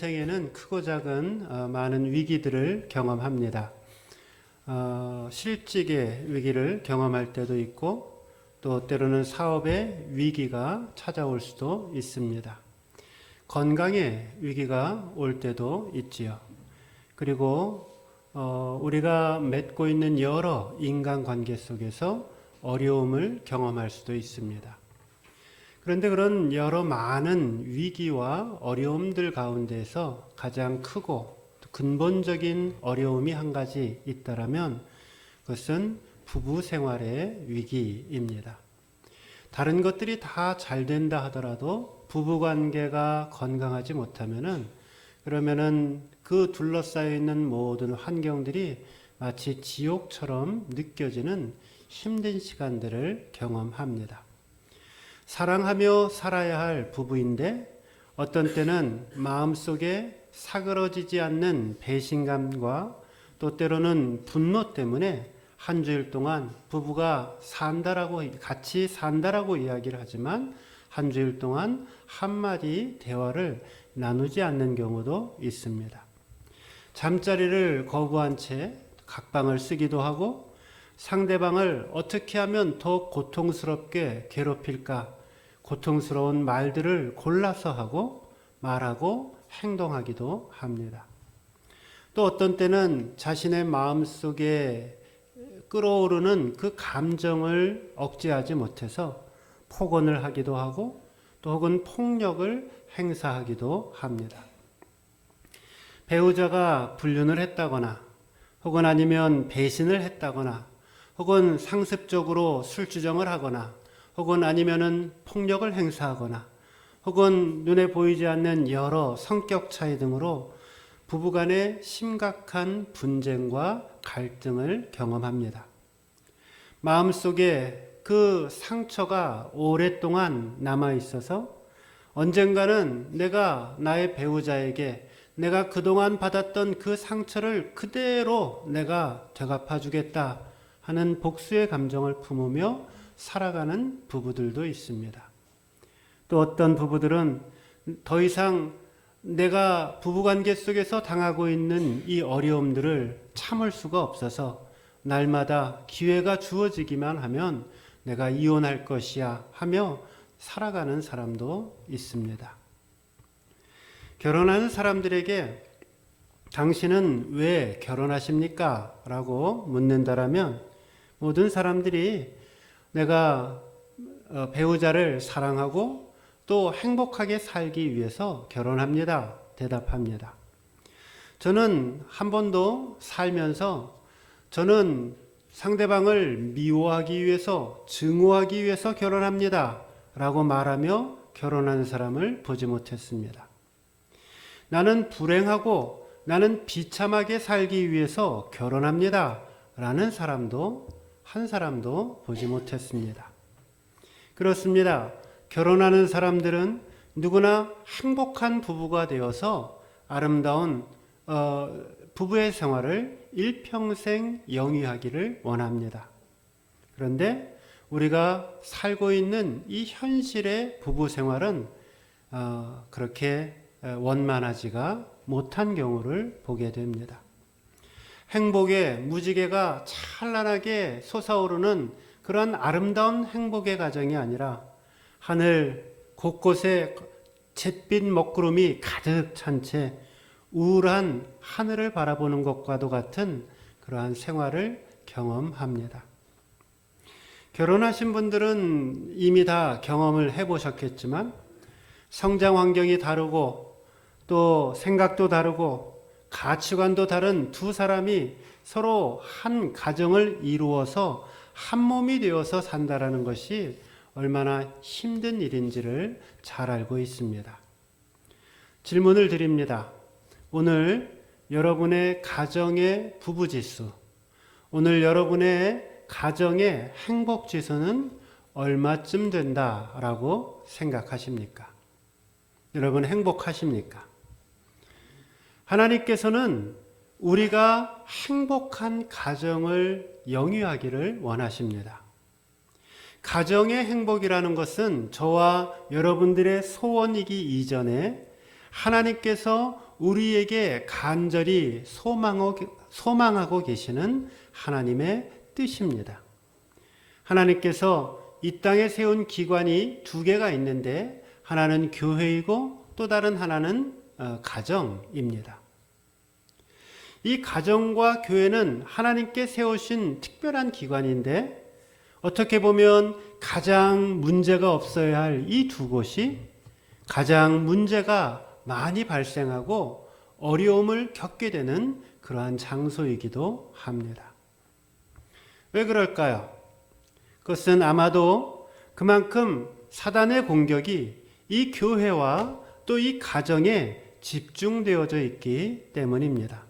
인생에는 크고 작은 많은 위기들을 경험합니다. 실직의 위기를 경험할 때도 있고 또 때로는 사업의 위기가 찾아올 수도 있습니다. 건강의 위기가 올 때도 있지요. 그리고 우리가 맺고 있는 여러 인간관계 속에서 어려움을 경험할 수도 있습니다. 그런데 그런 여러 많은 위기와 어려움들 가운데서 가장 크고 근본적인 어려움이 한 가지 있다라면 그것은 부부 생활의 위기입니다. 다른 것들이 다 잘 된다 하더라도 부부 관계가 건강하지 못하면은 그러면은 그 둘러싸여 있는 모든 환경들이 마치 지옥처럼 느껴지는 힘든 시간들을 경험합니다. 사랑하며 살아야 할 부부인데 어떤 때는 마음속에 사그러지지 않는 배신감과 또 때로는 분노 때문에 한 주일 동안 부부가 같이 산다라고 이야기를 하지만 한 주일 동안 한마디 대화를 나누지 않는 경우도 있습니다. 잠자리를 거부한 채 각방을 쓰기도 하고 상대방을 어떻게 하면 더 고통스럽게 괴롭힐까 고통스러운 말들을 골라서 하고 말하고 행동하기도 합니다. 또 어떤 때는 자신의 마음속에 끓어오르는 그 감정을 억제하지 못해서 폭언을 하기도 하고 또 혹은 폭력을 행사하기도 합니다. 배우자가 불륜을 했다거나 혹은 아니면 배신을 했다거나 혹은 상습적으로 술주정을 하거나 혹은 아니면은 폭력을 행사하거나 혹은 눈에 보이지 않는 여러 성격 차이 등으로 부부간의 심각한 분쟁과 갈등을 경험합니다. 마음속에 그 상처가 오랫동안 남아 있어서 언젠가는 내가 나의 배우자에게 내가 그동안 받았던 그 상처를 그대로 내가 되갚아 주겠다 하는 복수의 감정을 품으며 살아가는 부부들도 있습니다. 또 어떤 부부들은 더 이상 내가 부부관계 속에서 당하고 있는 이 어려움들을 참을 수가 없어서 날마다 기회가 주어지기만 하면 내가 이혼할 것이야 하며 살아가는 사람도 있습니다. 결혼하는 사람들에게 당신은 왜 결혼하십니까? 라고 묻는다라면 모든 사람들이 내가 배우자를 사랑하고 또 행복하게 살기 위해서 결혼합니다. 대답합니다. 저는 한 번도 살면서 저는 상대방을 미워하기 위해서 증오하기 위해서 결혼합니다. 라고 말하며 결혼하는 사람을 보지 못했습니다. 나는 불행하고 나는 비참하게 살기 위해서 결혼합니다. 라는 사람도 한 사람도 보지 못했습니다. 그렇습니다. 결혼하는 사람들은 누구나 행복한 부부가 되어서 아름다운 부부의 생활을 일평생 영위하기를 원합니다. 그런데 우리가 살고 있는 이 현실의 부부 생활은 그렇게 원만하지가 못한 경우를 보게 됩니다. 행복의 무지개가 찬란하게 솟아오르는 그런 아름다운 행복의 가정이 아니라 하늘 곳곳에 잿빛 먹구름이 가득 찬 채 우울한 하늘을 바라보는 것과도 같은 그러한 생활을 경험합니다. 결혼하신 분들은 이미 다 경험을 해보셨겠지만 성장 환경이 다르고 또 생각도 다르고 가치관도 다른 두 사람이 서로 한 가정을 이루어서 한 몸이 되어서 산다라는 것이 얼마나 힘든 일인지를 잘 알고 있습니다. 질문을 드립니다. 오늘 여러분의 가정의 부부지수, 오늘 여러분의 가정의 행복지수는 얼마쯤 된다라고 생각하십니까? 여러분 행복하십니까? 하나님께서는 우리가 행복한 가정을 영위하기를 원하십니다. 가정의 행복이라는 것은 저와 여러분들의 소원이기 이전에 하나님께서 우리에게 간절히 소망하고 계시는 하나님의 뜻입니다. 하나님께서 이 땅에 세운 기관이 두 개가 있는데 하나는 교회이고 또 다른 하나는 가정입니다. 이 가정과 교회는 하나님께 세우신 특별한 기관인데 어떻게 보면 가장 문제가 없어야 할 이 두 곳이 가장 문제가 많이 발생하고 어려움을 겪게 되는 그러한 장소이기도 합니다. 왜 그럴까요? 그것은 아마도 그만큼 사단의 공격이 이 교회와 또 이 가정에 집중되어져 있기 때문입니다.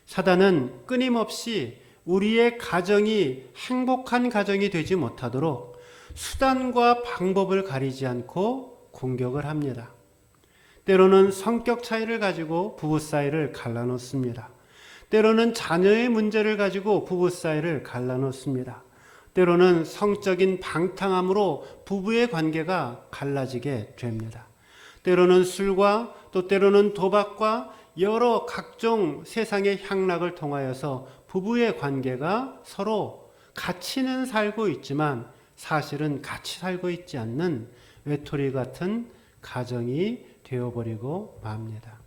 사단은 끊임없이 우리의 가정이 행복한 가정이 되지 못하도록 수단과 방법을 가리지 않고 공격을 합니다. 때로는 성격 차이를 가지고 부부 사이를 갈라놓습니다. 때로는 자녀의 문제를 가지고 부부 사이를 갈라놓습니다. 때로는 성적인 방탕함으로 부부의 관계가 갈라지게 됩니다. 때로는 술과 또 때로는 도박과 여러 각종 세상의 향락을 통하여서 부부의 관계가 서로 같이는 살고 있지만 사실은 같이 살고 있지 않는 외톨이 같은 가정이 되어버리고 맙니다.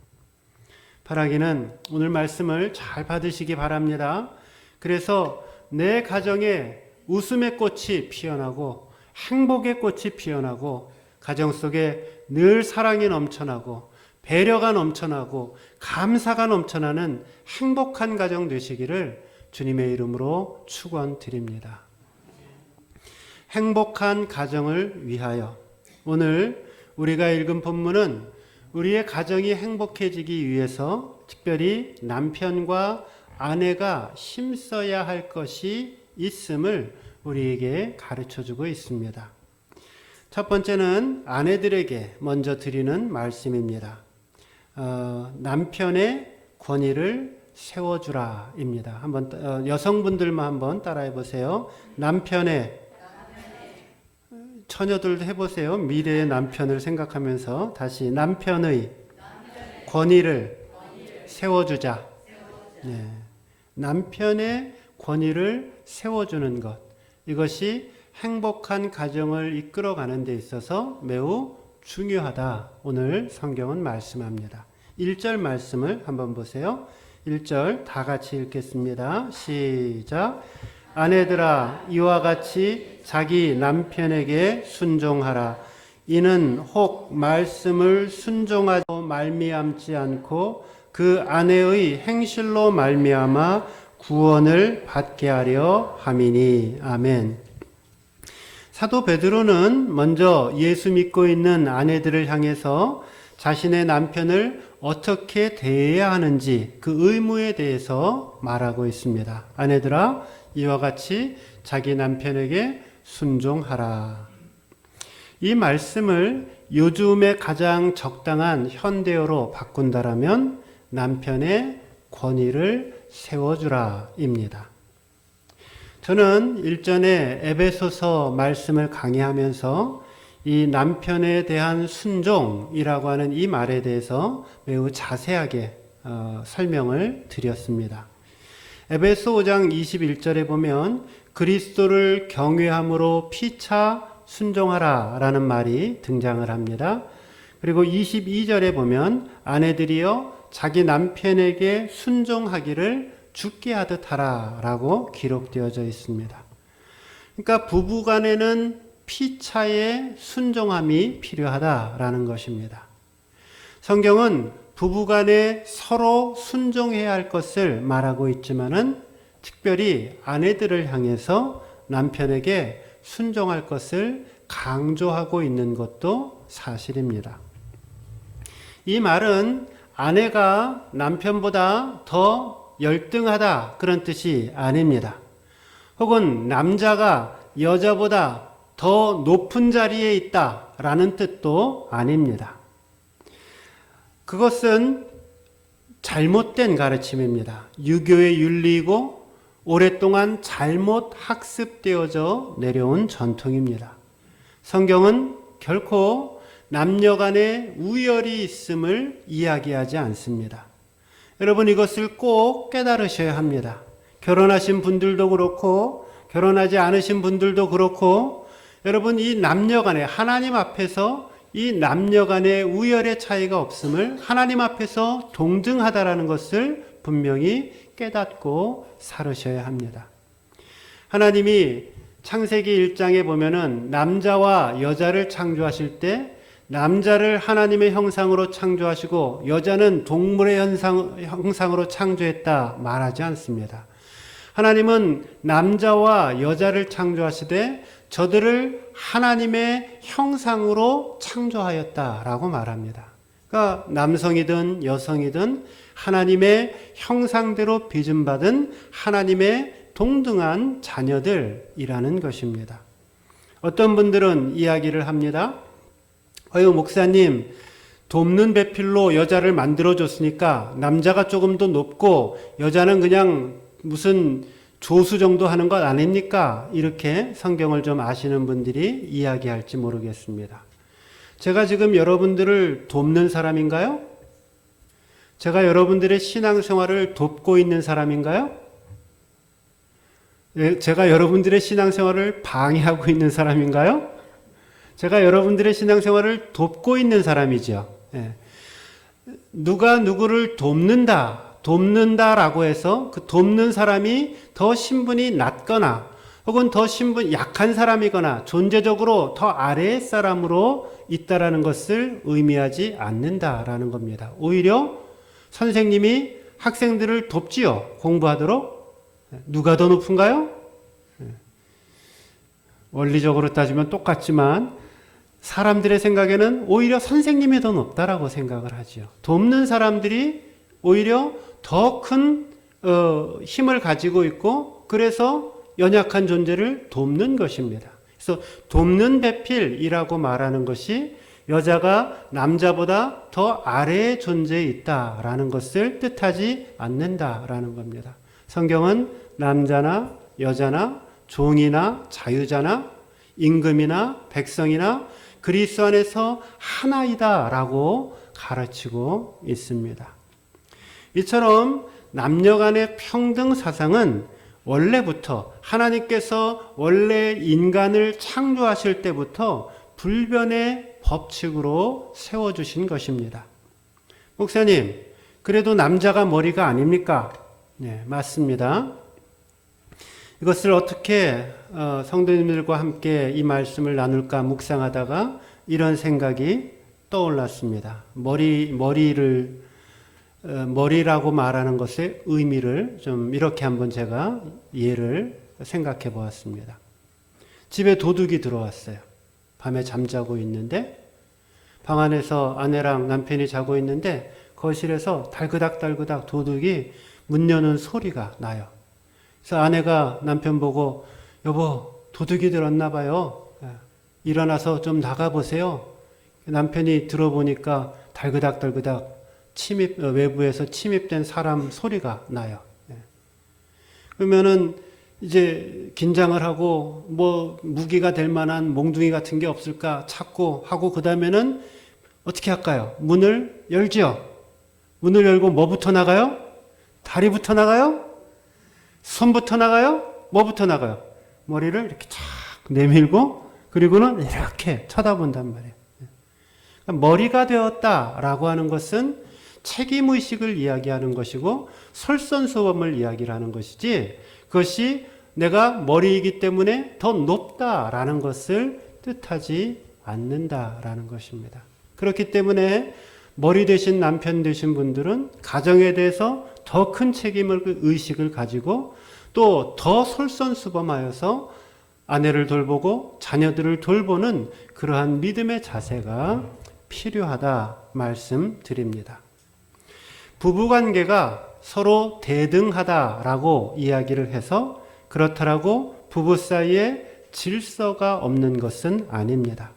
바라기는 오늘 말씀을 잘 받으시기 바랍니다. 그래서 내 가정에 웃음의 꽃이 피어나고 행복의 꽃이 피어나고 가정 속에 늘 사랑이 넘쳐나고 배려가 넘쳐나고 감사가 넘쳐나는 행복한 가정 되시기를 주님의 이름으로 축원드립니다. 행복한 가정을 위하여 오늘 우리가 읽은 본문은 우리의 가정이 행복해지기 위해서 특별히 남편과 아내가 힘써야 할 것이 있음을 우리에게 가르쳐주고 있습니다. 첫 번째는 아내들에게 먼저 드리는 말씀입니다. 남편의 권위를 세워주라입니다. 한번 여성분들만 한번 따라해 보세요. 남편의 처녀들도 해보세요. 미래의 남편을 생각하면서 다시 남편의 권위를 세워주자. 네. 남편의 권위를 세워주는 것, 이것이 행복한 가정을 이끌어가는 데 있어서 매우 중요하다. 오늘 성경은 말씀합니다. 1절 말씀을 한번 보세요. 1절 다 같이 읽겠습니다. 시작. 아내들아 이와 같이 자기 남편에게 순종하라. 이는 혹 말씀을 순종하지 말미암지 않고 그 아내의 행실로 말미암아 구원을 받게 하려 함이니. 아멘. 사도 베드로는 먼저 예수 믿고 있는 아내들을 향해서 자신의 남편을 어떻게 대해야 하는지 그 의무에 대해서 말하고 있습니다. 아내들아 이와 같이 자기 남편에게 순종하라. 이 말씀을 요즘에 가장 적당한 현대어로 바꾼다라면 남편의 권위를 세워주라입니다. 저는 일전에 에베소서 말씀을 강의하면서 이 남편에 대한 순종이라고 하는 이 말에 대해서 매우 자세하게 설명을 드렸습니다. 에베소 5장 21절에 보면 그리스도를 경외함으로 피차 순종하라 라는 말이 등장을 합니다. 그리고 22절에 보면 아내들이여 자기 남편에게 순종하기를 죽게 하듯 하라 라고 기록되어져 있습니다. 그러니까 부부간에는 피차의 순종함이 필요하다라는 것입니다. 성경은 부부간에 서로 순종해야 할 것을 말하고 있지만은 특별히 아내들을 향해서 남편에게 순종할 것을 강조하고 있는 것도 사실입니다. 이 말은 아내가 남편보다 더 열등하다 그런 뜻이 아닙니다. 혹은 남자가 여자보다 더 높은 자리에 있다라는 뜻도 아닙니다. 그것은 잘못된 가르침입니다. 유교의 윤리이고 오랫동안 잘못 학습되어져 내려온 전통입니다. 성경은 결코 남녀 간의 우열이 있음을 이야기하지 않습니다. 여러분, 이것을 꼭 깨달으셔야 합니다. 결혼하신 분들도 그렇고 결혼하지 않으신 분들도 그렇고, 여러분, 이 남녀 간에 하나님 앞에서 이 남녀 간의 우열의 차이가 없음을, 하나님 앞에서 동등하다라는 것을 분명히 깨닫고 살으셔야 합니다. 하나님이 창세기 1장에 보면은 남자와 여자를 창조하실 때 남자를 하나님의 형상으로 창조하시고 여자는 동물의 형상으로 창조했다 말하지 않습니다. 하나님은 남자와 여자를 창조하시되 저들을 하나님의 형상으로 창조하였다라고 말합니다. 그러니까 남성이든 여성이든 하나님의 형상대로 빚음받은 하나님의 동등한 자녀들이라는 것입니다. 어떤 분들은 이야기를 합니다. 목사님, 돕는 배필로 여자를 만들어줬으니까 남자가 조금 더 높고 여자는 그냥 무슨 조수 정도 하는 것 아닙니까? 이렇게 성경을 좀 아시는 분들이 이야기할지 모르겠습니다. 제가 지금 여러분들을 돕는 사람인가요? 제가 여러분들의 신앙생활을 돕고 있는 사람인가요? 제가 여러분들의 신앙생활을 방해하고 있는 사람인가요? 제가 여러분들의 신앙생활을 돕고 있는 사람이죠. 누가 누구를 돕는다라고 해서 그 돕는 사람이 더 신분이 낮거나 혹은 더 신분 약한 사람이거나 존재적으로 더 아래의 사람으로 있다라는 것을 의미하지 않는다라는 겁니다. 오히려 선생님이 학생들을 돕지요. 공부하도록. 누가 더 높은가요? 원리적으로 따지면 똑같지만 사람들의 생각에는 오히려 선생님이 더 높다라고 생각을 하지요. 돕는 사람들이 오히려 더 큰 힘을 가지고 있고 그래서 연약한 존재를 돕는 것입니다. 그래서 돕는 배필이라고 말하는 것이 여자가 남자보다 더 아래의 존재에 있다라는 것을 뜻하지 않는다라는 겁니다. 성경은 남자나 여자나 종이나 자유자나 임금이나 백성이나 그리스도 안에서 하나이다라고 가르치고 있습니다. 이처럼 남녀 간의 평등 사상은 원래부터 하나님께서 원래 인간을 창조하실 때부터 불변의 법칙으로 세워주신 것입니다. 목사님, 그래도 남자가 머리가 아닙니까? 네, 맞습니다. 이것을 어떻게 성도님들과 함께 이 말씀을 나눌까 묵상하다가 이런 생각이 떠올랐습니다. 머리라고 말하는 것의 의미를 좀 이렇게 한번 제가 예를 생각해 보았습니다. 집에 도둑이 들어왔어요. 밤에 잠자고 있는데 방 안에서 아내랑 남편이 자고 있는데 거실에서 달그닥달그닥 도둑이 문 여는 소리가 나요. 그래서 아내가 남편 보고 여보 도둑이 들었나 봐요. 일어나서 좀 나가보세요. 남편이 들어보니까 달그닥달그닥 외부에서 침입된 사람 소리가 나요. 그러면은 이제 긴장을 하고 뭐 무기가 될 만한 몽둥이 같은 게 없을까 찾고 하고 그 다음에는 어떻게 할까요? 문을 열죠. 문을 열고 뭐부터 나가요? 다리부터 나가요? 손부터 나가요? 뭐부터 나가요? 머리를 이렇게 쫙 내밀고 그리고는 이렇게 쳐다본단 말이에요. 머리가 되었다라고 하는 것은 책임의식을 이야기하는 것이고 솔선수범을 이야기하는 것이지 그것이 내가 머리이기 때문에 더 높다라는 것을 뜻하지 않는다라는 것입니다. 그렇기 때문에 머리 되신 남편 되신 분들은 가정에 대해서 더 큰 책임을 의식을 가지고 또 더 솔선수범하여서 아내를 돌보고 자녀들을 돌보는 그러한 믿음의 자세가 필요하다 말씀드립니다. 부부관계가 서로 대등하다라고 이야기를 해서 그렇다라고 부부 사이에 질서가 없는 것은 아닙니다.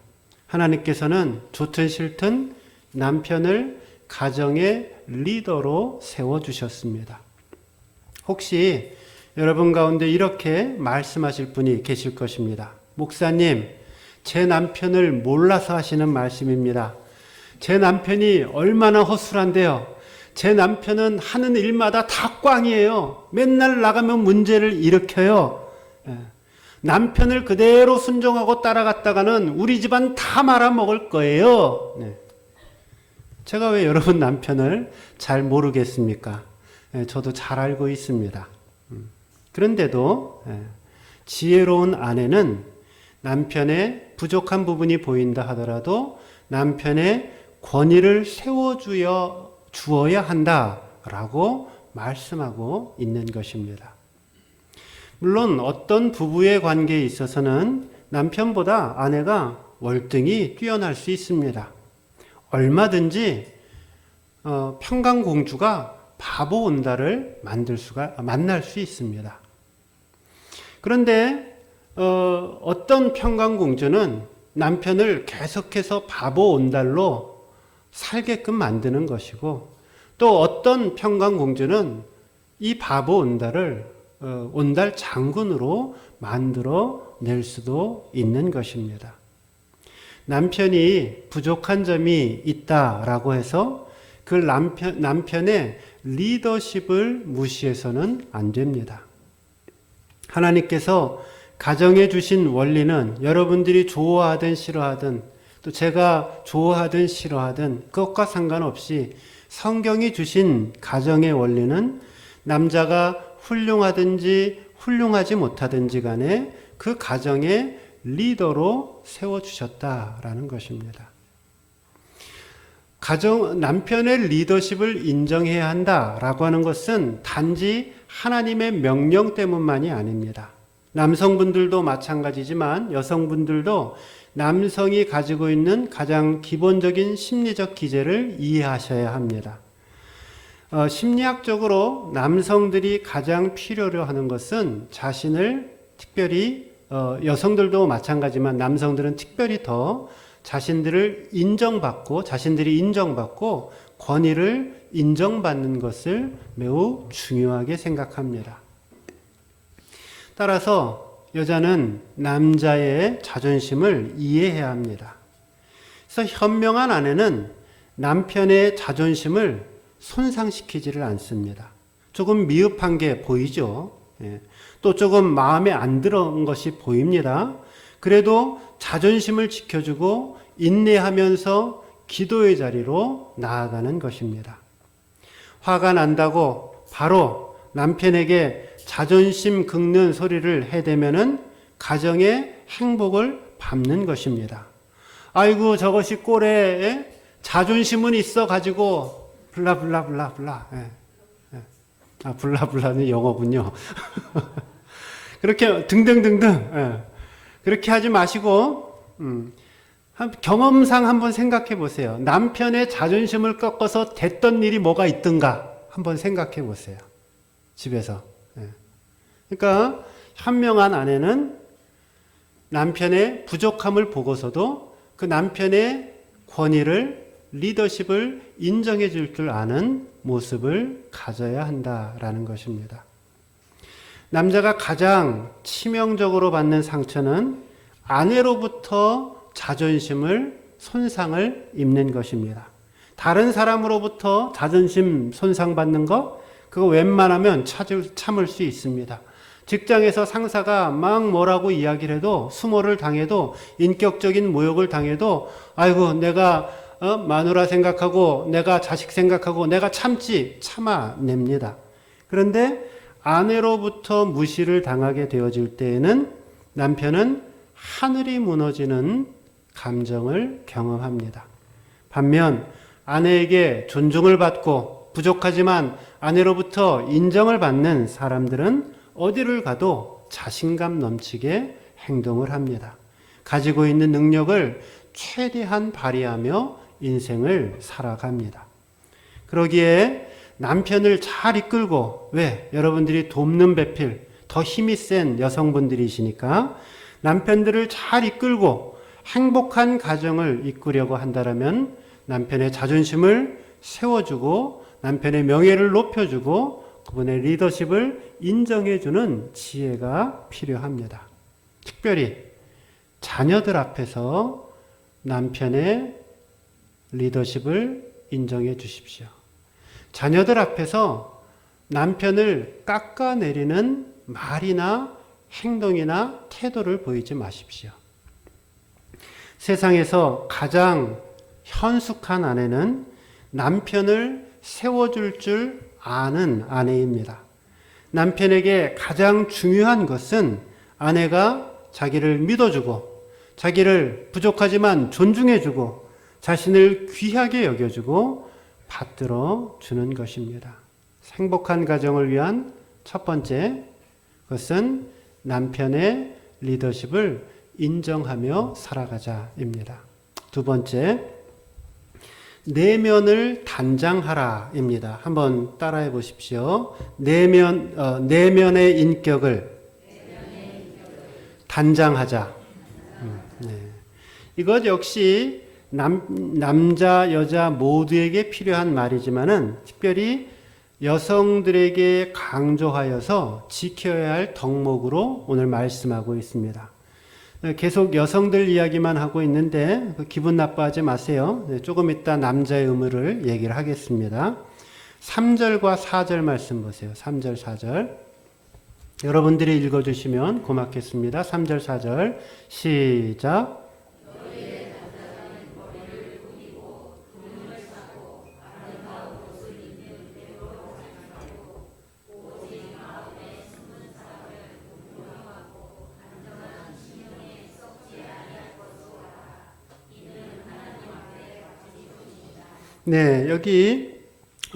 하나님께서는 좋든 싫든 남편을 가정의 리더로 세워주셨습니다. 혹시 여러분 가운데 이렇게 말씀하실 분이 계실 것입니다. 목사님, 제 남편을 몰라서 하시는 말씀입니다. 제 남편이 얼마나 허술한데요. 제 남편은 하는 일마다 다 꽝이에요. 맨날 나가면 문제를 일으켜요. 남편을 그대로 순종하고 따라갔다가는 우리 집안 다 말아먹을 거예요. 제가 왜 여러분 남편을 잘 모르겠습니까? 저도 잘 알고 있습니다. 그런데도 지혜로운 아내는 남편의 부족한 부분이 보인다 하더라도 남편의 권위를 세워주어야 한다라고 말씀하고 있는 것입니다. 물론 어떤 부부의 관계에 있어서는 남편보다 아내가 월등히 뛰어날 수 있습니다. 얼마든지 평강공주가 바보 온달을 만날 수 있습니다. 그런데 어떤 평강공주는 남편을 계속해서 바보 온달로 살게끔 만드는 것이고, 또 어떤 평강공주는 이 바보 온달을 온달 장군으로 만들어 낼 수도 있는 것입니다. 남편이 부족한 점이 있다라고 해서 그 남편의 리더십을 무시해서는 안 됩니다. 하나님께서 가정에 주신 원리는 여러분들이 좋아하든 싫어하든 또 제가 좋아하든 싫어하든 그것과 상관없이 성경이 주신 가정의 원리는 남자가 훌륭하든지 훌륭하지 못하든지 간에 그 가정의 리더로 세워주셨다라는 것입니다. 남편의 리더십을 인정해야 한다라고 하는 것은 단지 하나님의 명령 때문만이 아닙니다. 남성분들도 마찬가지지만 여성분들도 남성이 가지고 있는 가장 기본적인 심리적 기제를 이해하셔야 합니다. 심리학적으로 남성들이 가장 필요로 하는 것은 자신을 특별히 여성들도 마찬가지지만 남성들은 특별히 더 자신들이 인정받고 권위를 인정받는 것을 매우 중요하게 생각합니다. 따라서 여자는 남자의 자존심을 이해해야 합니다. 그래서 현명한 아내는 남편의 자존심을 손상시키지를 않습니다. 조금 미흡한 게 보이죠. 또 조금 마음에 안 들어온 것이 보입니다. 그래도 자존심을 지켜주고 인내하면서 기도의 자리로 나아가는 것입니다. 화가 난다고 바로 남편에게 자존심 긁는 소리를 해대면은 가정의 행복을 밟는 것입니다. 아이고 저것이 꼴에 자존심은 있어 가지고 블라블라블라블라. 블라블라는 영어군요. 그렇게 등등등등. 그렇게 하지 마시고 경험상 한번 생각해 보세요. 남편의 자존심을 꺾어서 됐던 일이 뭐가 있던가 한번 생각해 보세요. 집에서. 그러니까 현명한 아내는 남편의 부족함을 보고서도 그 남편의 권위를 리더십을 인정해 줄 줄 아는 모습을 가져야 한다라는 것입니다. 남자가 가장 치명적으로 받는 상처는 아내로부터 자존심을 손상을 입는 것입니다. 다른 사람으로부터 자존심 손상받는 거 그거 웬만하면 참을 수 있습니다. 직장에서 상사가 막 뭐라고 이야기를 해도 수모를 당해도 인격적인 모욕을 당해도 아이고 내가 마누라 생각하고 내가 자식 생각하고 내가 참아냅니다. 그런데 아내로부터 무시를 당하게 되어질 때에는 남편은 하늘이 무너지는 감정을 경험합니다. 반면 아내에게 존중을 받고 부족하지만 아내로부터 인정을 받는 사람들은 어디를 가도 자신감 넘치게 행동을 합니다. 가지고 있는 능력을 최대한 발휘하며 인생을 살아갑니다. 그러기에 남편을 잘 이끌고, 왜? 여러분들이 돕는 배필, 더 힘이 센 여성분들이시니까 남편들을 잘 이끌고 행복한 가정을 이끌려고 한다면 남편의 자존심을 세워주고 남편의 명예를 높여주고 그분의 리더십을 인정해주는 지혜가 필요합니다. 특별히 자녀들 앞에서 남편의 리더십을 인정해 주십시오. 자녀들 앞에서 남편을 깎아내리는 말이나 행동이나 태도를 보이지 마십시오. 세상에서 가장 현숙한 아내는 남편을 세워줄 줄 아는 아내입니다. 남편에게 가장 중요한 것은 아내가 자기를 믿어주고 자기를 부족하지만 존중해주고 자신을 귀하게 여겨주고 받들어 주는 것입니다. 행복한 가정을 위한 첫 번째 것은 남편의 리더십을 인정하며 살아가자입니다. 두 번째, 내면을 단장하라입니다. 한번 따라해 보십시오. 내면의 인격을 단장하자. 네. 이것 역시 남자, 여자 모두에게 필요한 말이지만은 특별히 여성들에게 강조하여서 지켜야 할 덕목으로 오늘 말씀하고 있습니다. 계속 여성들 이야기만 하고 있는데 기분 나빠하지 마세요. 조금 이따 남자의 의무를 얘기를 하겠습니다. 3절과 4절 말씀 보세요. 3절, 4절. 여러분들이 읽어주시면 고맙겠습니다. 3절, 4절 시작. 네, 여기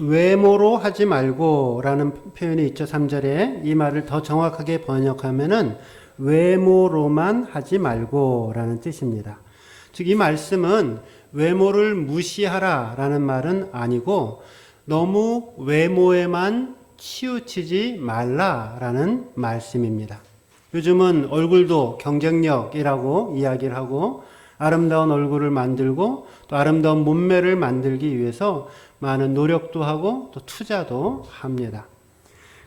외모로 하지 말고 라는 표현이 있죠. 3절에 이 말을 더 정확하게 번역하면은 외모로만 하지 말고 라는 뜻입니다. 즉 이 말씀은 외모를 무시하라 라는 말은 아니고 너무 외모에만 치우치지 말라 라는 말씀입니다. 요즘은 얼굴도 경쟁력이라고 이야기를 하고 아름다운 얼굴을 만들고 또 아름다운 몸매를 만들기 위해서 많은 노력도 하고 또 투자도 합니다.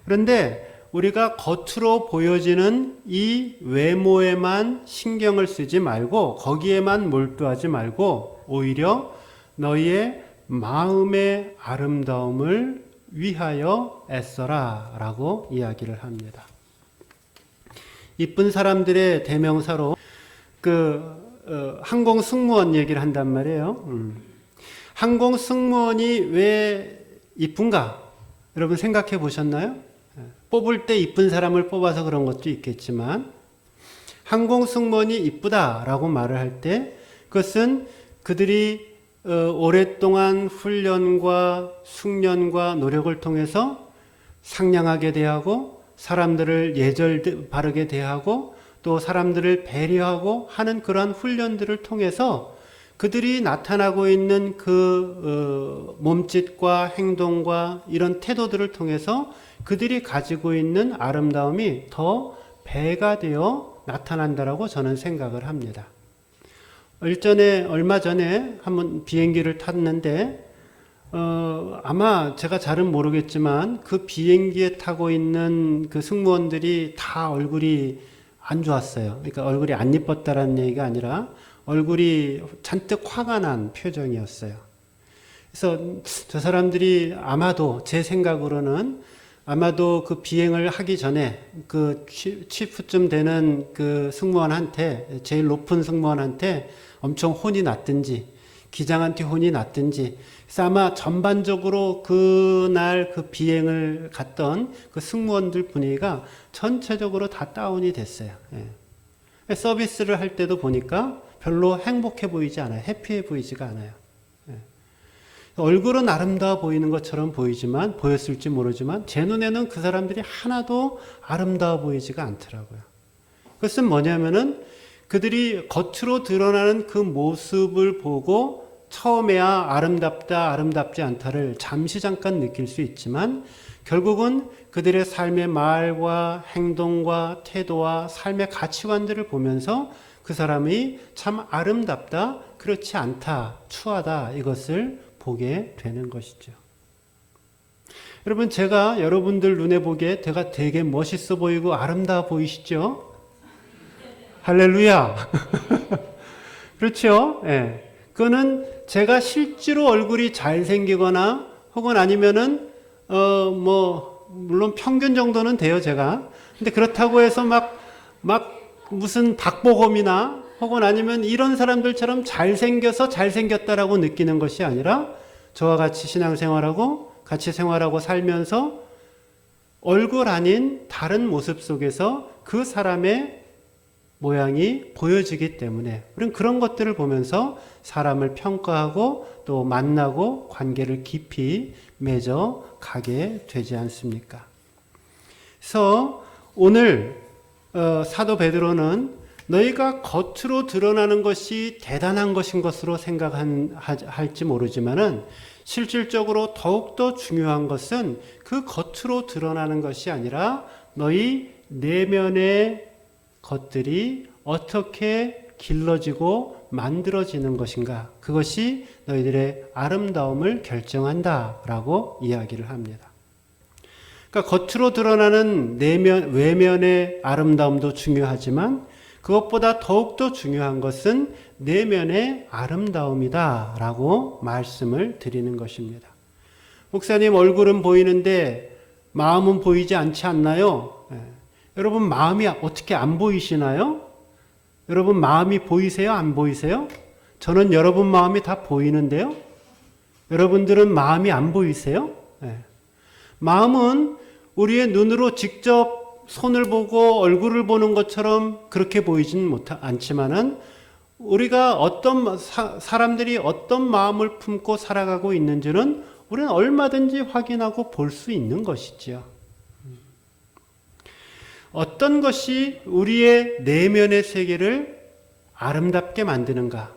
그런데 우리가 겉으로 보여지는 이 외모에만 신경을 쓰지 말고 거기에만 몰두하지 말고 오히려 너희의 마음의 아름다움을 위하여 애써라 라고 이야기를 합니다. 이쁜 사람들의 대명사로 항공 승무원 얘기를 한단 말이에요. 항공 승무원이 왜 이쁜가? 여러분 생각해 보셨나요? 뽑을 때 이쁜 사람을 뽑아서 그런 것도 있겠지만 항공 승무원이 이쁘다라고 말을 할 때 그것은 그들이 오랫동안 훈련과 숙련과 노력을 통해서 상냥하게 대하고 사람들을 예절 바르게 대하고 또 사람들을 배려하고 하는 그러한 훈련들을 통해서 그들이 나타나고 있는 그 몸짓과 행동과 이런 태도들을 통해서 그들이 가지고 있는 아름다움이 더 배가 되어 나타난다라고 저는 생각을 합니다. 얼마 전에 한번 비행기를 탔는데 아마 제가 잘은 모르겠지만 그 비행기에 타고 있는 그 승무원들이 다 얼굴이 안 좋았어요. 그러니까 얼굴이 안 이뻤다라는 얘기가 아니라 얼굴이 잔뜩 화가 난 표정이었어요. 그래서 저 사람들이 아마도 제 생각으로는 아마도 그 비행을 하기 전에 그 치프쯤 되는 그 승무원한테 제일 높은 승무원한테 엄청 혼이 났든지 기장한테 혼이 났든지 그래서 아마 전반적으로 그날 그 비행을 갔던 그 승무원들 분위기가 전체적으로 다 다운이 됐어요. 예. 서비스를 할 때도 보니까 별로 행복해 보이지 않아요. 해피해 보이지가 않아요. 예. 얼굴은 아름다워 보이는 것처럼 보였을지 모르지만 제 눈에는 그 사람들이 하나도 아름다워 보이지가 않더라고요. 그것은 뭐냐면은 그들이 겉으로 드러나는 그 모습을 보고 처음에야 아름답다, 아름답지 않다를 잠시 잠깐 느낄 수 있지만 결국은 그들의 삶의 말과 행동과 태도와 삶의 가치관들을 보면서 그 사람이 참 아름답다, 그렇지 않다, 추하다 이것을 보게 되는 것이죠. 여러분 제가 여러분들 눈에 보기에 제가 되게 멋있어 보이고 아름다워 보이시죠? 할렐루야. 그렇죠? 예. 그거는 제가 실제로 얼굴이 잘생기거나 혹은 아니면은, 물론 평균 정도는 돼요, 제가. 근데 그렇다고 해서 막 무슨 박보검이나 혹은 아니면 이런 사람들처럼 잘생겨서 잘생겼다라고 느끼는 것이 아니라 저와 같이 신앙생활하고 같이 생활하고 살면서 얼굴 아닌 다른 모습 속에서 그 사람의 모양이 보여지기 때문에 우리는 그런 것들을 보면서 사람을 평가하고 또 만나고 관계를 깊이 맺어 가게 되지 않습니까? 그래서 오늘 사도 베드로는 너희가 겉으로 드러나는 것이 대단한 것인 것으로 생각할지 모르지만은 실질적으로 더욱더 중요한 것은 그 겉으로 드러나는 것이 아니라 너희 내면의 것들이 어떻게 길러지고 만들어지는 것인가. 그것이 너희들의 아름다움을 결정한다라고 이야기를 합니다. 그러니까 겉으로 드러나는 외면의 아름다움도 중요하지만 그것보다 더욱더 중요한 것은 내면의 아름다움이다라고 말씀을 드리는 것입니다. 목사님 얼굴은 보이는데 마음은 보이지 않지 않나요? 여러분 마음이 어떻게 안 보이시나요? 여러분 마음이 보이세요? 안 보이세요? 저는 여러분 마음이 다 보이는데요. 여러분들은 마음이 안 보이세요? 마음은 우리의 눈으로 직접 손을 보고 얼굴을 보는 것처럼 그렇게 보이진 않지만은 우리가 사람들이 어떤 마음을 품고 살아가고 있는지는 우리는 얼마든지 확인하고 볼 수 있는 것이지요. 어떤 것이 우리의 내면의 세계를 아름답게 만드는가?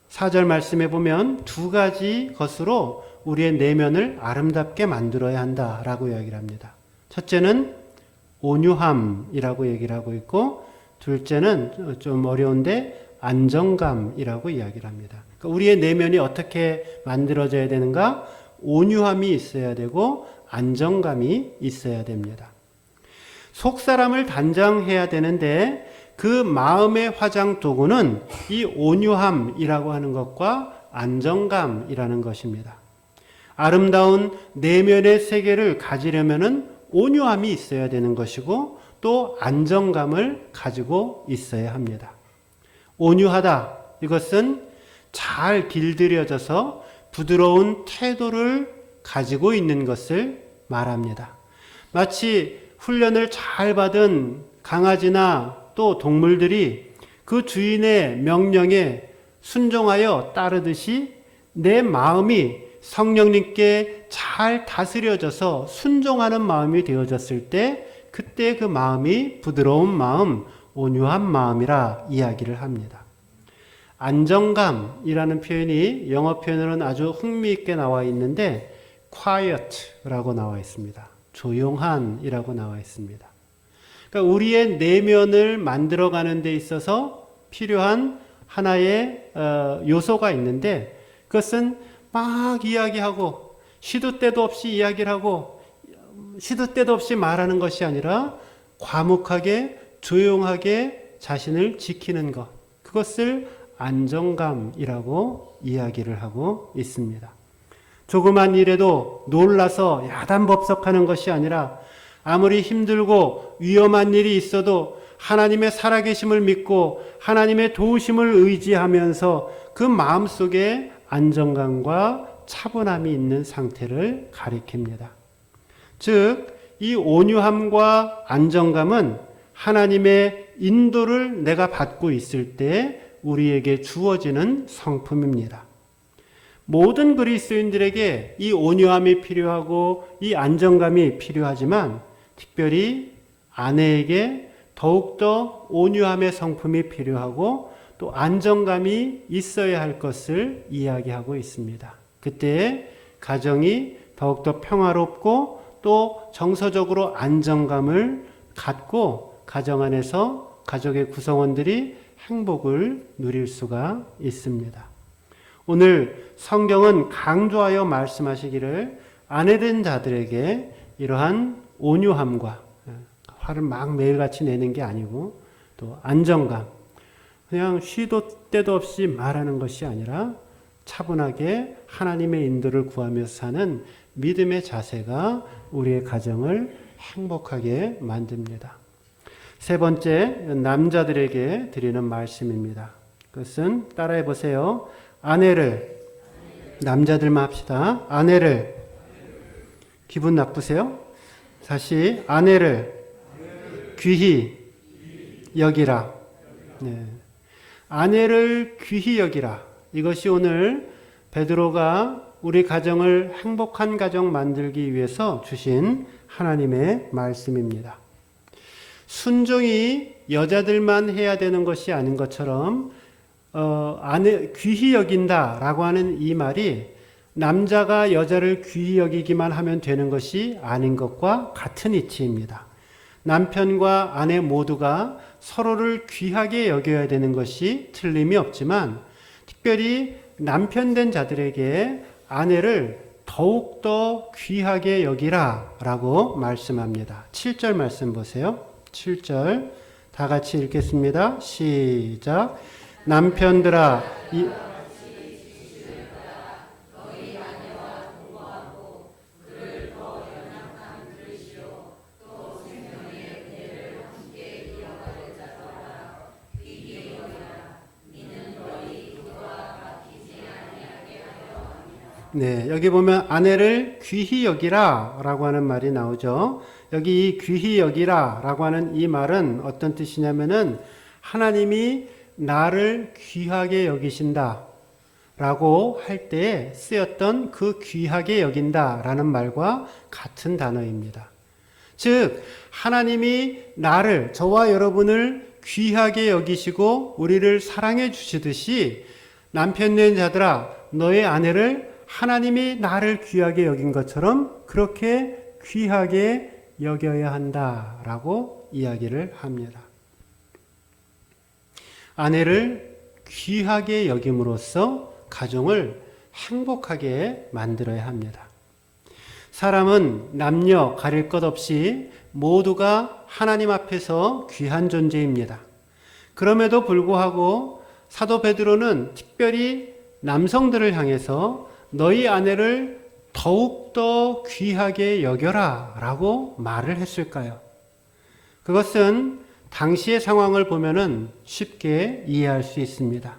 4절 말씀에 보면 두 가지 것으로 우리의 내면을 아름답게 만들어야 한다라고 이야기를 합니다. 첫째는 온유함이라고 얘기를 하고 있고 둘째는 좀 어려운데 안정감이라고 이야기를 합니다. 그러니까 우리의 내면이 어떻게 만들어져야 되는가? 온유함이 있어야 되고 안정감이 있어야 됩니다. 속사람을 단장해야 되는데 그 마음의 화장 도구는 이 온유함이라고 하는 것과 안정감이라는 것입니다. 아름다운 내면의 세계를 가지려면은 온유함이 있어야 되는 것이고 또 안정감을 가지고 있어야 합니다. 온유하다. 이것은 잘 길들여져서 부드러운 태도를 가지고 있는 것을 말합니다. 마치 훈련을 잘 받은 강아지나 또 동물들이 그 주인의 명령에 순종하여 따르듯이 내 마음이 성령님께 잘 다스려져서 순종하는 마음이 되어졌을 때 그때 그 마음이 부드러운 마음, 온유한 마음이라 이야기를 합니다. 안정감이라는 표현이 영어 표현으로는 아주 흥미있게 나와 있는데 quiet라고 나와 있습니다. 조용한이라고 나와 있습니다. 그러니까 우리의 내면을 만들어가는 데 있어서 필요한 하나의 요소가 있는데 그것은 막 이야기하고 시도 때도 없이 이야기를 하고 시도 때도 없이 말하는 것이 아니라 과묵하게 조용하게 자신을 지키는 것, 그것을 안정감이라고 이야기를 하고 있습니다. 조그만 일에도 놀라서 야단법석하는 것이 아니라 아무리 힘들고 위험한 일이 있어도 하나님의 살아계심을 믿고 하나님의 도우심을 의지하면서 그 마음속에 안정감과 차분함이 있는 상태를 가리킵니다. 즉, 이 온유함과 안정감은 하나님의 인도를 내가 받고 있을 때 우리에게 주어지는 성품입니다. 모든 그리스도인들에게 이 온유함이 필요하고 이 안정감이 필요하지만 특별히 아내에게 더욱더 온유함의 성품이 필요하고 또 안정감이 있어야 할 것을 이야기하고 있습니다. 그때 가정이 더욱더 평화롭고 또 정서적으로 안정감을 갖고 가정 안에서 가족의 구성원들이 행복을 누릴 수가 있습니다. 오늘 성경은 강조하여 말씀하시기를 아내된 자들에게 이러한 온유함과 화를 막 매일같이 내는 게 아니고 또 안정감, 그냥 시도 때도 없이 말하는 것이 아니라 차분하게 하나님의 인도를 구하면서 사는 믿음의 자세가 우리의 가정을 행복하게 만듭니다. 세 번째, 남자들에게 드리는 말씀입니다. 그것은 따라해 보세요. 아내를, 남자들만 합시다. 아내를, 기분 나쁘세요? 다시, 아내를 귀히 여기라. 네. 아내를 귀히 여기라. 이것이 오늘 베드로가 우리 가정을 행복한 가정 만들기 위해서 주신 하나님의 말씀입니다. 순종이 여자들만 해야 되는 것이 아닌 것처럼 아내 귀히 여긴다라고 하는 이 말이 남자가 여자를 귀히 여기기만 하면 되는 것이 아닌 것과 같은 이치입니다. 남편과 아내 모두가 서로를 귀하게 여겨야 되는 것이 틀림이 없지만 특별히 남편 된 자들에게 아내를 더욱더 귀하게 여기라 라고 말씀합니다. 7절 말씀 보세요. 7절 다 같이 읽겠습니다. 시작. 남편들아 네, 여기 보면 아내를 귀히 여기라 라고 하는 말이 나오죠. 여기 이 귀히 여기라 라고 하는 이 말은 어떤 뜻이냐면은 하나님이 나를 귀하게 여기신다 라고 할 때에 쓰였던 그 귀하게 여긴다 라는 말과 같은 단어입니다. 즉 하나님이 나를, 저와 여러분을 귀하게 여기시고 우리를 사랑해 주시듯이 남편 된 자들아 너의 아내를 하나님이 나를 귀하게 여긴 것처럼 그렇게 귀하게 여겨야 한다라고 이야기를 합니다. 아내를 귀하게 여김으로써 가정을 행복하게 만들어야 합니다. 사람은 남녀 가릴 것 없이 모두가 하나님 앞에서 귀한 존재입니다. 그럼에도 불구하고 사도 베드로는 특별히 남성들을 향해서 너희 아내를 더욱더 귀하게 여겨라 라고 말을 했을까요? 그것은 당시의 상황을 보면은 쉽게 이해할 수 있습니다.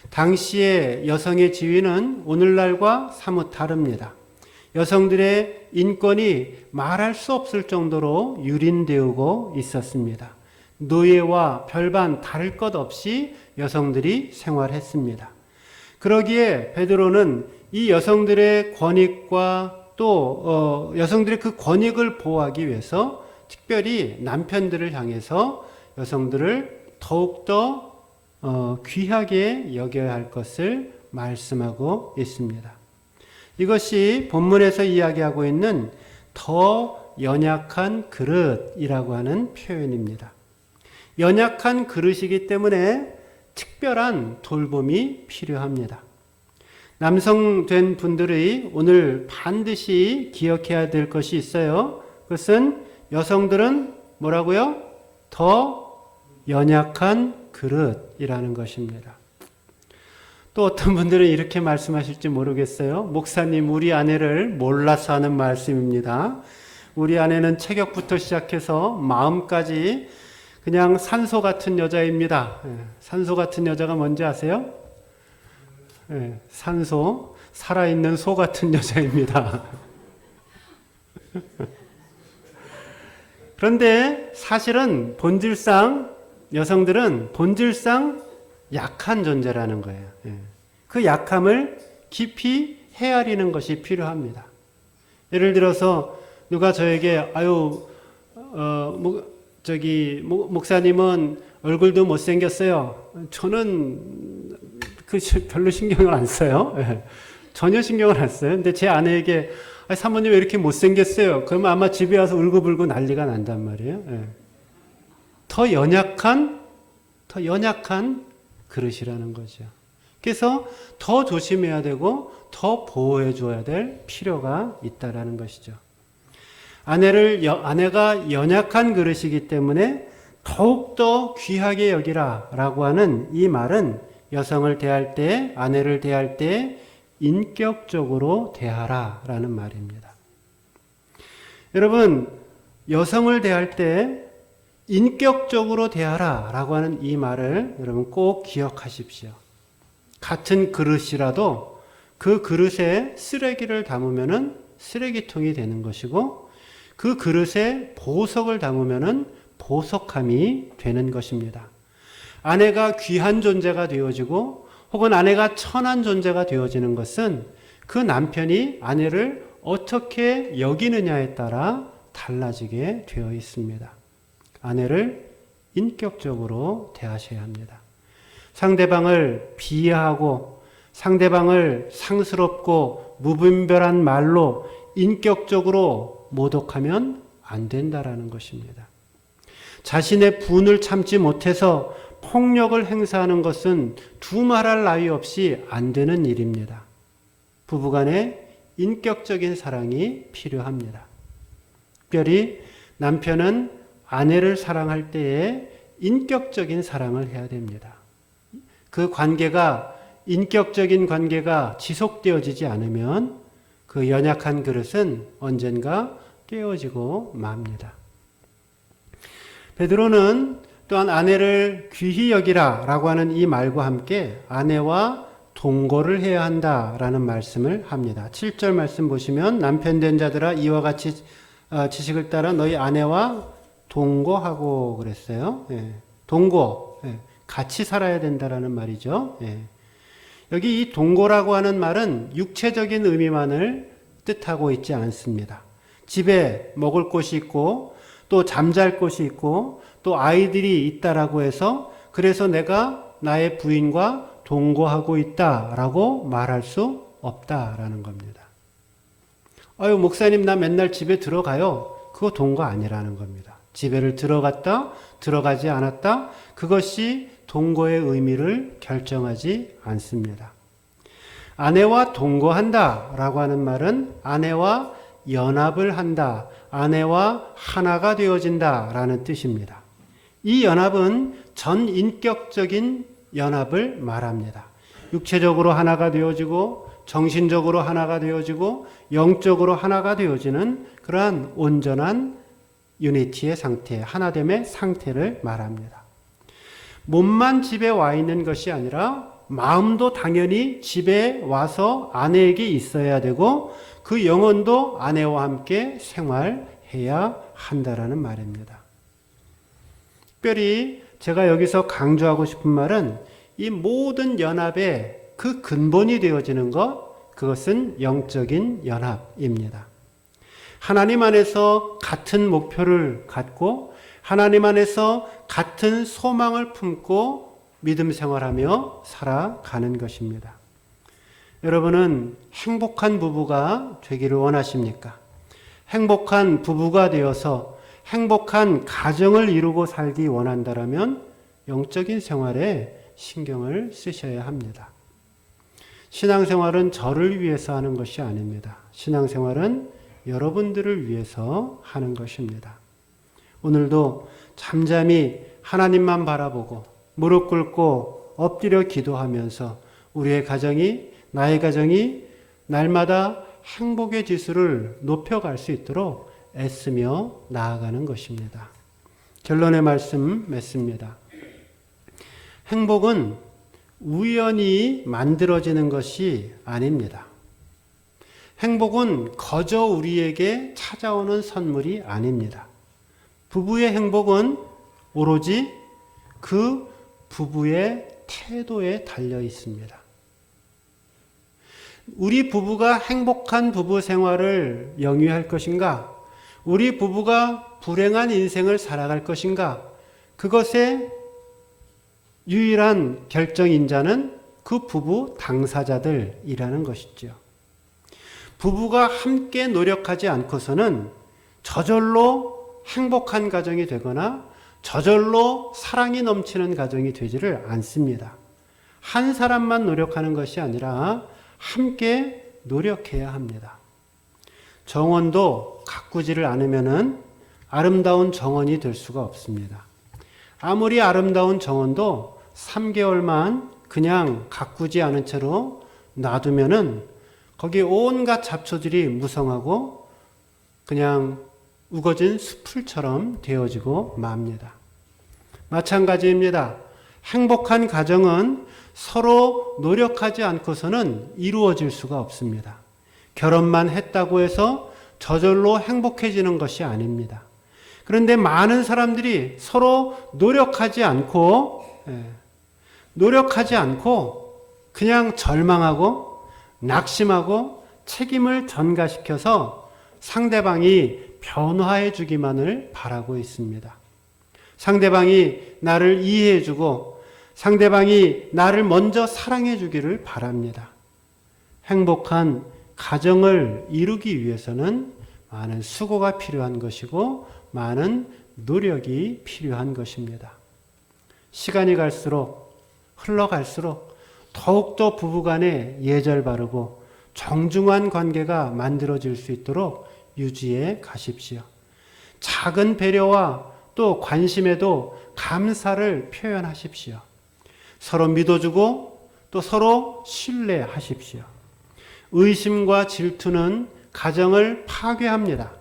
당시의 여성의 지위는 오늘날과 사뭇 다릅니다. 여성들의 인권이 말할 수 없을 정도로 유린되고 있었습니다. 노예와 별반 다를 것 없이 여성들이 생활했습니다. 그러기에 베드로는 이 여성들의 권익과 또 여성들의 그 권익을 보호하기 위해서 특별히 남편들을 향해서 여성들을 더욱더 귀하게 여겨야 할 것을 말씀하고 있습니다. 이것이 본문에서 이야기하고 있는 더 연약한 그릇이라고 하는 표현입니다. 연약한 그릇이기 때문에 특별한 돌봄이 필요합니다. 남성 된 분들이 오늘 반드시 기억해야 될 것이 있어요. 그것은 여성들은 뭐라고요? 더 연약한 그릇이라는 것입니다. 또 어떤 분들은 이렇게 말씀하실지 모르겠어요. 목사님, 우리 아내를 몰라서 하는 말씀입니다. 우리 아내는 체격부터 시작해서 마음까지 그냥 산소 같은 여자입니다. 산소 같은 여자가 뭔지 아세요? 산소, 살아있는 소 같은 여자입니다. 그런데 사실은 본질상 여성들은 본질상 약한 존재라는 거예요. 그 약함을 깊이 헤아리는 것이 필요합니다. 예를 들어서 누가 저에게 목사님은 얼굴도 못생겼어요. 저는 별로 신경을 안 써요. 전혀 신경을 안 써요. 근데 제 아내에게 사모님 왜 이렇게 못생겼어요? 그러면 아마 집에 와서 울고불고 난리가 난단 말이에요. 더 연약한 그릇이라는 거죠. 그래서 더 조심해야 되고 더 보호해 줘야 될 필요가 있다라는 것이죠. 아내가 연약한 그릇이기 때문에 더욱더 귀하게 여기라 라고 하는 이 말은 여성을 대할 때, 아내를 대할 때 인격적으로 대하라 라는 말입니다. 여러분, 여성을 대할 때 인격적으로 대하라 라고 하는 이 말을 여러분 꼭 기억하십시오. 같은 그릇이라도 그 그릇에 쓰레기를 담으면은 쓰레기통이 되는 것이고, 그 그릇에 보석을 담으면은 보석함이 되는 것입니다. 아내가 귀한 존재가 되어지고 혹은 아내가 천한 존재가 되어지는 것은 그 남편이 아내를 어떻게 여기느냐에 따라 달라지게 되어 있습니다. 아내를 인격적으로 대하셔야 합니다. 상대방을 비하하고 상대방을 상스럽고 무분별한 말로 인격적으로 모독하면 안 된다라는 것입니다. 자신의 분을 참지 못해서 폭력을 행사하는 것은 두말할 나위 없이 안 되는 일입니다. 부부간에 인격적인 사랑이 필요합니다. 특별히 남편은 아내를 사랑할 때에 인격적인 사랑을 해야 됩니다. 그 관계가, 인격적인 관계가 지속되어지지 않으면 그 연약한 그릇은 언젠가 깨어지고 맙니다. 베드로는 또한 아내를 귀히 여기라 라고 하는 이 말과 함께 아내와 동거를 해야 한다라는 말씀을 합니다. 7절 말씀 보시면 남편 된 자들아 이와 같이 지식을 따라 너희 아내와 동거하고 그랬어요. 예. 동거, 예. 같이 살아야 된다라는 말이죠. 예. 여기 이 동거라고 하는 말은 육체적인 의미만을 뜻하고 있지 않습니다. 집에 먹을 곳이 있고 또 잠잘 곳이 있고 또 아이들이 있다라고 해서 그래서 내가 나의 부인과 동거하고 있다라고 말할 수 없다라는 겁니다. 아유, 목사님 나 맨날 집에 들어가요. 그거 동거 아니라는 겁니다. 집에를 들어갔다, 들어가지 않았다, 그것이 동거의 의미를 결정하지 않습니다. 아내와 동거한다 라고 하는 말은 아내와 연합을 한다, 아내와 하나가 되어진다 라는 뜻입니다. 이 연합은 전인격적인 연합을 말합니다. 육체적으로 하나가 되어지고 정신적으로 하나가 되어지고 영적으로 하나가 되어지는 그러한 온전한 유니티의 상태, 하나됨의 상태를 말합니다. 몸만 집에 와 있는 것이 아니라 마음도 당연히 집에 와서 아내에게 있어야 되고 그 영혼도 아내와 함께 생활해야 한다라는 말입니다. 특별히 제가 여기서 강조하고 싶은 말은 이 모든 연합의 그 근본이 되어지는 것, 그것은 영적인 연합입니다. 하나님 안에서 같은 목표를 갖고 하나님 안에서 같은 소망을 품고 믿음 생활하며 살아가는 것입니다. 여러분은 행복한 부부가 되기를 원하십니까? 행복한 부부가 되어서 행복한 가정을 이루고 살기 원한다라면 영적인 생활에 신경을 쓰셔야 합니다. 신앙생활은 저를 위해서 하는 것이 아닙니다. 신앙생활은 여러분들을 위해서 하는 것입니다. 오늘도 잠잠히 하나님만 바라보고 무릎 꿇고 엎드려 기도하면서 우리의 가정이, 나의 가정이 날마다 행복의 지수를 높여갈 수 있도록 애쓰며 나아가는 것입니다. 결론의 말씀 맺습니다. 행복은 우연히 만들어지는 것이 아닙니다. 행복은 거저 우리에게 찾아오는 선물이 아닙니다. 부부의 행복은 오로지 그 부부의 태도에 달려 있습니다. 우리 부부가 행복한 부부 생활을 영위할 것인가? 우리 부부가 불행한 인생을 살아갈 것인가? 그것의 유일한 결정인자는 그 부부 당사자들이라는 것이죠. 부부가 함께 노력하지 않고서는 저절로 행복한 가정이 되거나 저절로 사랑이 넘치는 가정이 되지를 않습니다. 한 사람만 노력하는 것이 아니라 함께 노력해야 합니다. 정원도 가꾸지를 않으면은 아름다운 정원이 될 수가 없습니다. 아무리 아름다운 정원도 3개월만 그냥 가꾸지 않은 채로 놔두면은 거기 온갖 잡초들이 무성하고 그냥 우거진 수풀처럼 되어지고 맙니다. 마찬가지입니다. 행복한 가정은 서로 노력하지 않고서는 이루어질 수가 없습니다. 결혼만 했다고 해서 저절로 행복해지는 것이 아닙니다. 그런데 많은 사람들이 서로 노력하지 않고 그냥 절망하고 낙심하고 책임을 전가시켜서 상대방이 변화해 주기만을 바라고 있습니다. 상대방이 나를 이해해 주고 상대방이 나를 먼저 사랑해 주기를 바랍니다. 행복한 가정을 이루기 위해서는 많은 수고가 필요한 것이고 많은 노력이 필요한 것입니다. 시간이 갈수록 흘러갈수록 더욱더 부부간에 예절 바르고 정중한 관계가 만들어질 수 있도록 유지해 가십시오. 작은 배려와 또 관심에도 감사를 표현하십시오. 서로 믿어주고 또 서로 신뢰하십시오. 의심과 질투는 가정을 파괴합니다.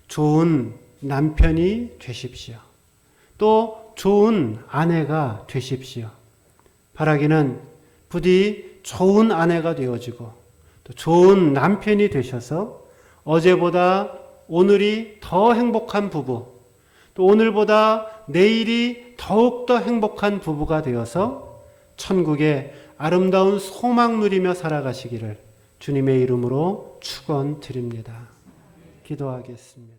좋은 남편이 되십시오. 또 좋은 아내가 되십시오. 바라기는 부디 좋은 아내가 되어지고 또 좋은 남편이 되셔서 어제보다 오늘이 더 행복한 부부, 또 오늘보다 내일이 더욱더 행복한 부부가 되어서 천국의 아름다운 소망 누리며 살아가시기를 주님의 이름으로 축원드립니다. 기도하겠습니다.